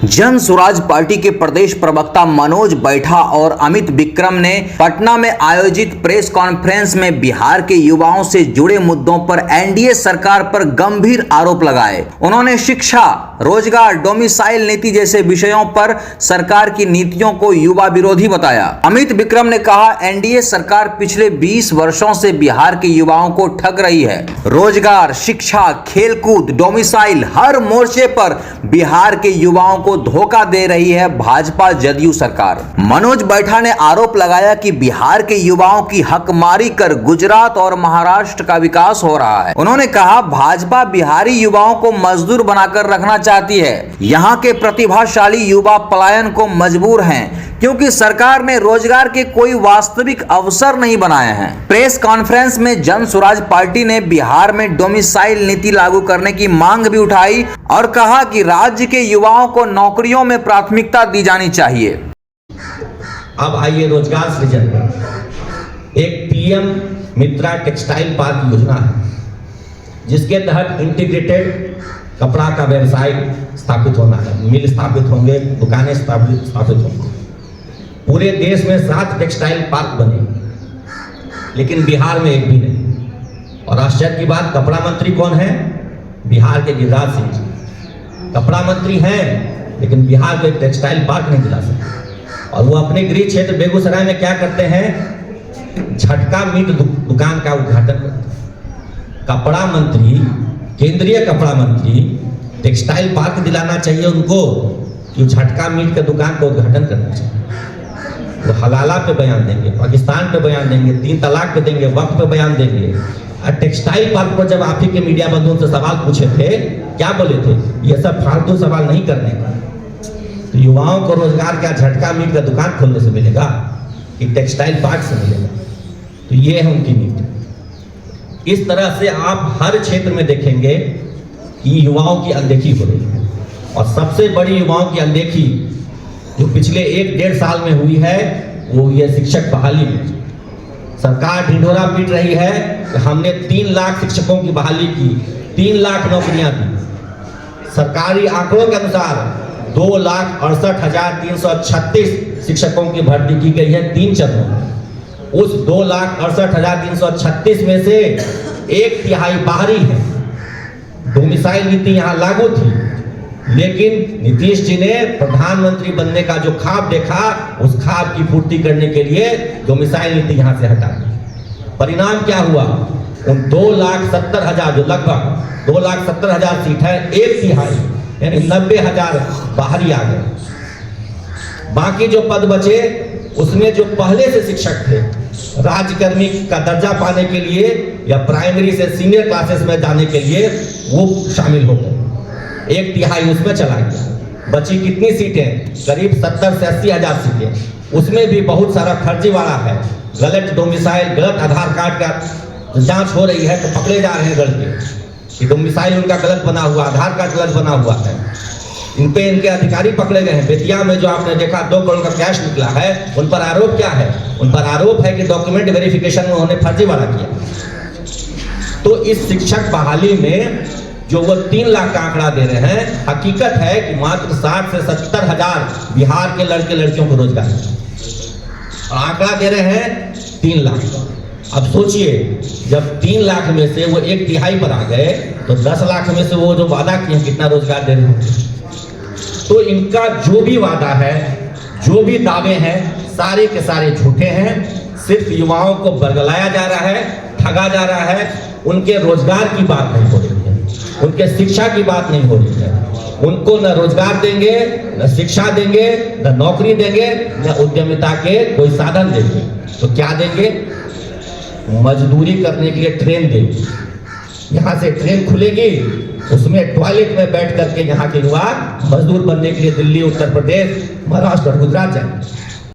जन स्वराज पार्टी के प्रदेश प्रवक्ता मनोज बैठा और अमित विक्रम ने पटना में आयोजित प्रेस कॉन्फ्रेंस में बिहार के युवाओं से जुड़े मुद्दों पर एनडीए सरकार पर गंभीर आरोप लगाए। उन्होंने शिक्षा, रोजगार, डोमिसाइल नीति जैसे विषयों पर सरकार की नीतियों को युवा विरोधी बताया। अमित विक्रम ने कहा, एनडीए सरकार पिछले 20 वर्षों से बिहार के युवाओं को ठग रही है। रोजगार, शिक्षा, खेलकूद, डोमिसाइल हर मोर्चे पर बिहार के युवाओं को धोखा दे रही है भाजपा जदयू सरकार। मनोज बैठा ने आरोप लगाया कि बिहार के युवाओं की हकमारी कर गुजरात और महाराष्ट्र का विकास हो रहा है। उन्होंने कहा, भाजपा बिहारी युवाओं को मजदूर बनाकर रखना चाहती है। यहाँ के प्रतिभाशाली युवा पलायन को मजबूर हैं क्योंकि सरकार ने रोजगार के कोई वास्तविक अवसर नहीं बनाए हैं। प्रेस कॉन्फ्रेंस में जन स्वराज पार्टी ने बिहार में डोमिसाइल नीति लागू करने की मांग भी उठाई और कहा कि राज्य के युवाओं को नौकरियों में प्राथमिकता दी जानी चाहिए। अब आइए रोजगार सृजन पर। एक पीएम मित्रा टेक्सटाइल पार्क योजना है जिसके तहत इंटीग्रेटेड कपड़ा का व्यवसाय स्थापित होना है। मिल स्थापित होंगे, दुकानें स्थापित होंगी। पूरे देश में 7 टेक्सटाइल पार्क बने, लेकिन बिहार में एक भी नहीं। और आश्चर्य की बात, कपड़ा मंत्री कौन है? बिहार के गिरिराज सिंह जी कपड़ा मंत्री हैं, लेकिन बिहार को एक टेक्सटाइल पार्क नहीं दिला सकते। और वो अपने गृह क्षेत्र बेगूसराय में क्या करते हैं? झटका मीट दुकान का उद्घाटन करते हैं। कपड़ा मंत्री, केंद्रीय कपड़ा मंत्री, टेक्सटाइल पार्क दिलाना चाहिए उनको कि झटका मीट के दुकान का उद्घाटन करना चाहिए। वो हलाला पे बयान देंगे, पाकिस्तान पे बयान देंगे, 3 तलाक पे देंगे, वक्त पे बयान देंगे। और टेक्सटाइल पार्क पर जब आप ही के मीडिया बंधुओं से सवाल पूछे थे, क्या बोले थे? ये सब फालतू सवाल नहीं करने का। तो युवाओं को रोजगार क्या झटका मीट का दुकान खोलने से मिलेगा कि टेक्सटाइल पार्क से मिलेगा? तो ये है उनकी नीति। इस तरह से आप हर क्षेत्र में देखेंगे कि युवाओं की अनदेखी हो रही है। और सबसे बड़ी युवाओं की अनदेखी जो पिछले 1-1.5 साल में हुई है वो ये शिक्षक बहाली में। सरकार ढिंढोरा पीट रही है कि हमने 3 लाख शिक्षकों की बहाली की, 3 लाख नौकरियां दी। सरकारी आंकड़ों के अनुसार 2,68,336 शिक्षकों की भर्ती की गई है 3 चरणों में। उस 2,68,336 में से 1/3 बाहरी है। डोमिसाइल नीति यहाँ लागू थी, लेकिन नीतीश जी ने प्रधानमंत्री बनने का जो ख्वाब देखा, उस ख्वाब की पूर्ति करने के लिए डोमिसाइल नीति यहां से हटा दी। परिणाम क्या हुआ? उन 2,70,000 जो लगभग 2,70,000 सीट है, 1/3 यानी 90,000 बाहरी आ गए। बाकी जो पद बचे उसमें जो पहले से शिक्षक थे, राज्यकर्मी का दर्जा पाने के लिए या प्राइमरी से सीनियर क्लासेस में जाने के लिए, वो शामिल हो गए। 1/3 उसमें चला गया। बची कितनी सीटें? करीब 70 से 80 हजार सीटें। उसमें भी बहुत सारा फर्जीवाड़ा है। गलत डोमिसाइल, गलत आधार कार्ड का जांच हो रही है तो पकड़े जा रहे हैं लड़के कि डोमिसाइल उनका गलत बना हुआ, आधार कार्ड गलत बना हुआ है। इन पे इनके अधिकारी पकड़े गए हैं। बेतिया में जो आपने देखा 2 करोड़ का कैश निकला है, उन पर आरोप क्या है? उन पर आरोप है कि डॉक्यूमेंट वेरिफिकेशन में उन्होंने फर्जीवाड़ा किया। तो इस शिक्षक बहाली में जो वो 3 लाख का आंकड़ा दे रहे हैं, हकीकत है कि मात्र 60 से 70 हजार बिहार के लड़के लड़कियों को रोजगार है। और आंकड़ा दे रहे हैं 3 लाख। अब सोचिए, जब 3 लाख में से वो 1/3 पर आ गए तो 10 लाख में से वो जो वादा किए कितना रोजगार दे रहे हैं? तो इनका जो भी वादा है, जो भी दावे हैं, सारे के सारे झूठे हैं। सिर्फ युवाओं को बरगलाया जा रहा है, ठगा जा रहा है। उनके रोजगार की बात नहीं हो रही है, उनके शिक्षा की बात नहीं हो रही है। उनको न रोजगार देंगे, न शिक्षा देंगे, न नौकरी देंगे, न उद्यमिता के कोई साधन देंगे। तो क्या देंगे? मजदूरी करने के लिए ट्रेन देंगे। यहाँ से ट्रेन खुलेगी, उसमें टॉयलेट में बैठ करके यहाँ के युवा मजदूर बनने के लिए दिल्ली, उत्तर प्रदेश, महाराष्ट्र और गुजरात जाएंगे।